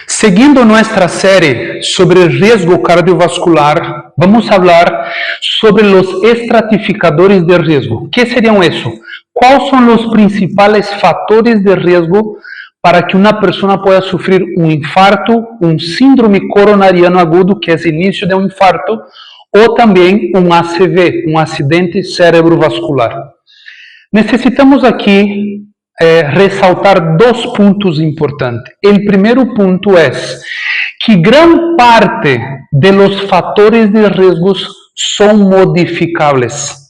Seguindo nuestra serie sobre el riesgo cardiovascular, vamos a hablar sobre los estratificadores de riesgo. ¿Qué serían eso? ¿Cuáles son los principales factores de riesgo para que una persona pueda sufrir un infarto, un síndrome coronariano agudo, que es el inicio de un infarto, o también un ACV, un accidente cerebrovascular? Necesitamos aqui ressaltar dois pontos importantes. O primeiro ponto é que grande parte de los fatores de riscos são modificáveis.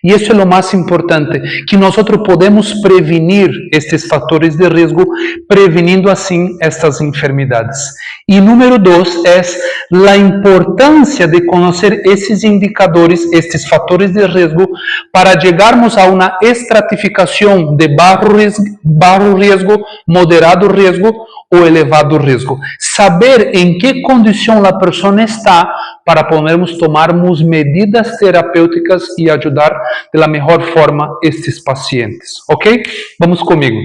E isso é o mais importante, que nós podemos prevenir estes fatores de risco, prevenindo assim estas enfermidades. E número 2 é a importância de conhecer esses indicadores, estes fatores de risco, para chegarmos a uma estratificação de baixo risco, moderado risco ou elevado risco. Saber em que condição a pessoa está para podermos tomarmos medidas terapêuticas e ajudar de la mejor forma estes pacientes. ¿Ok? Vamos comigo.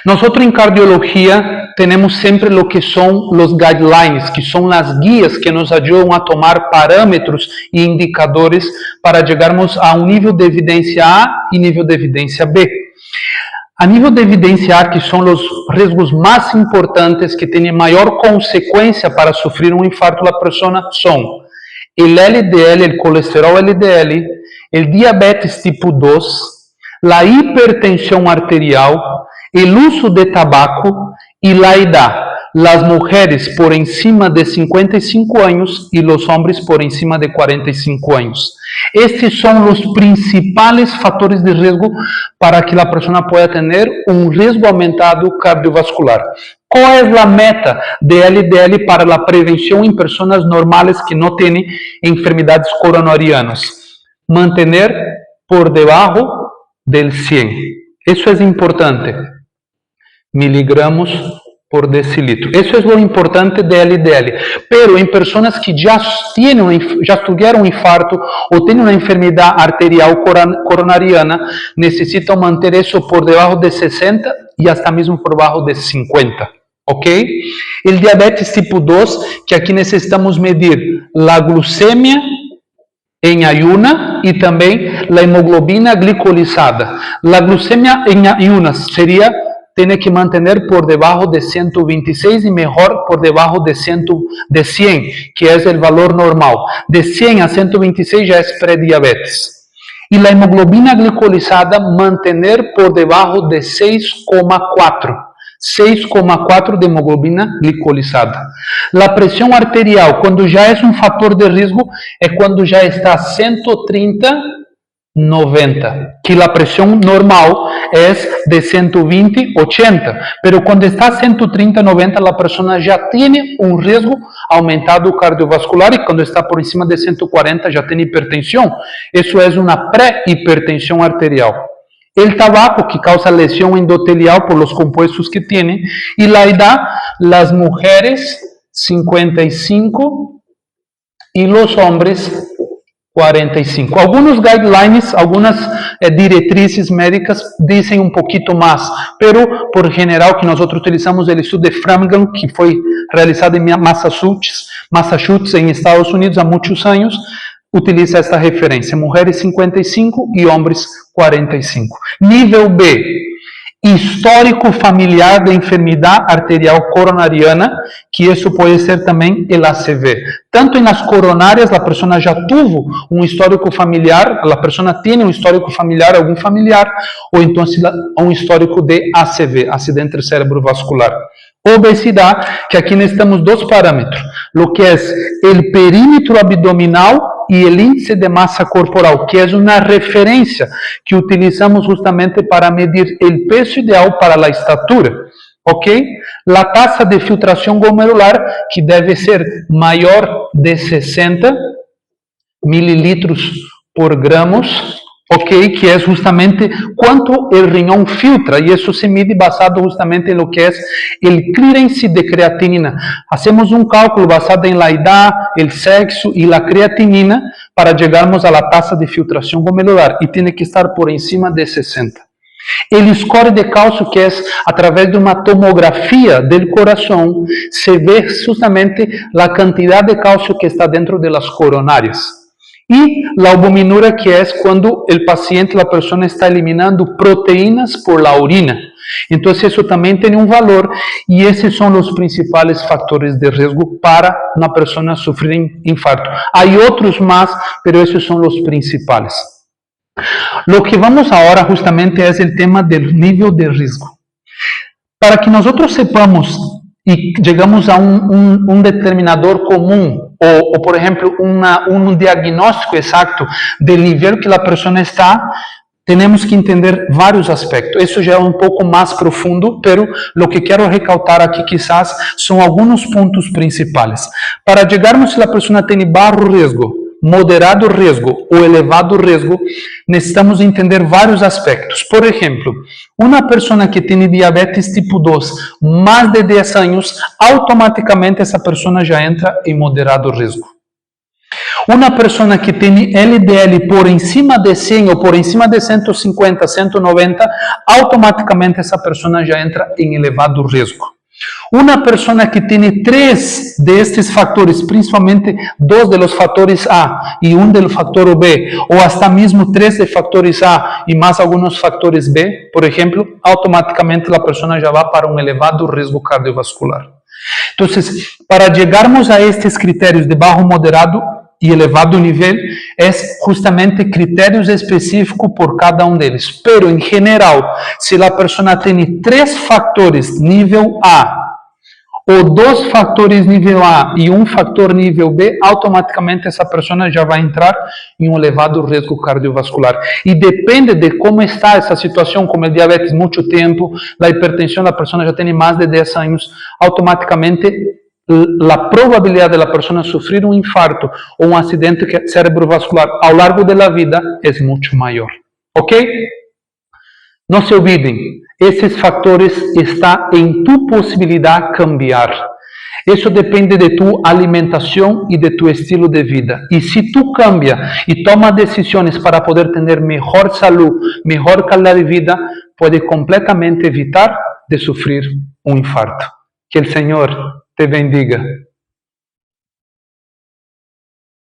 Nosotros en cardiología tenemos siempre lo que son los guidelines, que son las guías que nos ayudan a tomar parámetros e indicadores para llegarmos a un nivel de evidencia A y nivel de evidencia B. A nível de evidência A, que são os riscos mais importantes, que têm maior consequência para sofrer um infarto da pessoa, são o LDL, o colesterol LDL, o diabetes tipo 2, a hipertensão arterial, o uso de tabaco e a idade. As mulheres por encima de 55 anos e os homens por encima de 45 anos. Estes são os principais fatores de risco para que a pessoa possa ter um risco aumentado cardiovascular. Qual é a meta de LDL para a prevenção em pessoas normais que não têm enfermidades coronarianas? Manter por debaixo del 100. Isso é importante. Miligramos por decilitro. Isso é o importante de LDL. Pero em pessoas que já tiveram um infarto ou têm uma enfermidade arterial coronariana, necessitam manter isso por debaixo de 60 e até mesmo por debaixo de 50. Ok? O diabetes tipo 2, que aqui necessitamos medir a glucemia em ayuna e também a hemoglobina glicolizada. A glucemia em ayuna seria tem que manter por debaixo de 126 e melhor por debaixo de 100, que é o valor normal. De 100 a 126 já é pré-diabetes. E a hemoglobina glicolizada manter por debaixo de 6,4. 6,4 de hemoglobina glicolizada. A pressão arterial, quando já é um fator de risco, é quando já está 130/90, que a pressão normal é de 120/80, pero quando está 130/90, a pessoa já tem um risco aumentado cardiovascular, e quando está por cima de 140 já tem hipertensão. Isso é uma pré-hipertensão arterial. O tabaco, que causa lesão endotelial por los compuestos que tem, e a idade, as mulheres 55 e os homens 45. Algunos guidelines, algunas diretrizes médicas dicen un poquito más, pero por general que nosotros utilizamos el estudio de Framingham, que fue realizado en Massachusetts, en Estados Unidos, há muchos años, utiliza esta referencia: mujeres 55 y hombres 45. Nível B: histórico familiar de enfermidade arterial coronariana, que isso pode ser também o ACV. Tanto nas coronárias, a pessoa já teve um histórico familiar, a pessoa tem um histórico familiar, algum familiar, ou então um histórico de ACV, acidente cerebrovascular. Obesidade, que aqui necessitamos dois parâmetros, o que é o perímetro abdominal e o índice de massa corporal, que é uma referência que utilizamos justamente para medir o peso ideal para a estatura. Ok? A taxa de filtração glomerular, que deve ser maior de 60 mililitros por gramos, ok? Que é justamente quanto o riñón filtra, e isso se mide basado justamente em lo que é o clearance de creatinina. Hacemos um cálculo basado em la idade, el sexo e la creatinina para chegarmos a la taxa de filtração glomerular, e tem que estar por encima de 60. El score de cálcio, que es a través de una tomografía del corazón, se ve justamente la cantidad de cálcio que está dentro de las coronarias. Y la albuminura, que es cuando el paciente, la persona está eliminando proteínas por la orina. Entonces eso también tiene un valor y esos son los principales factores de riesgo para una persona sufrir infarto. Hay otros más, pero esos son los principales. Lo que vamos ahora justamente es el tema del nivel de riesgo. Para que nosotros sepamos y llegamos a un determinador común o por ejemplo, un diagnóstico exacto del nivel que la persona está, tenemos que entender varios aspectos. Eso ya es un poco más profundo, pero lo que quiero recalcar aquí quizás son algunos puntos principales. Para llegarmos si la persona tiene bajo riesgo, moderado riesgo o elevado riesgo, necesitamos entender vários aspectos. Por exemplo, uma pessoa que tem diabetes tipo 2, mais de 10 anos, automaticamente essa pessoa já entra em moderado risco. Uma pessoa que tem LDL por encima de 100 ou por encima de 150, 190, automaticamente essa pessoa já entra em elevado risco. Uma pessoa que tem 3 destes fatores, principalmente 2 de los fatores A e 1 del factor B, ou hasta mesmo 3 de fatores A e mais alguns fatores B, por exemplo, automaticamente a pessoa já vai para um elevado risco cardiovascular. Então, para chegarmos a estes critérios de baixo, moderado e elevado nível, é justamente critérios específicos por cada um deles. Pero, em geral, se a pessoa tem 3 fatores nível A, ou 2 fatores nível A e 1 fator nível B, automaticamente essa pessoa já vai entrar em um elevado risco cardiovascular. E depende de como está essa situação, como o diabetes muito tempo, a hipertensão da pessoa já tem mais de 10 anos, automaticamente a probabilidade da pessoa sofrer um infarto ou um acidente cerebrovascular ao largo da vida é muito maior. Ok? Não se olvidem, esses fatores estão em tu possibilidade cambiar. Isso depende de tu alimentação e de tu estilo de vida. E se tu cambia e toma decisões para poder ter melhor saúde, melhor qualidade de vida, pode completamente evitar de sofrer um infarto. Que o Senhor te bendiga.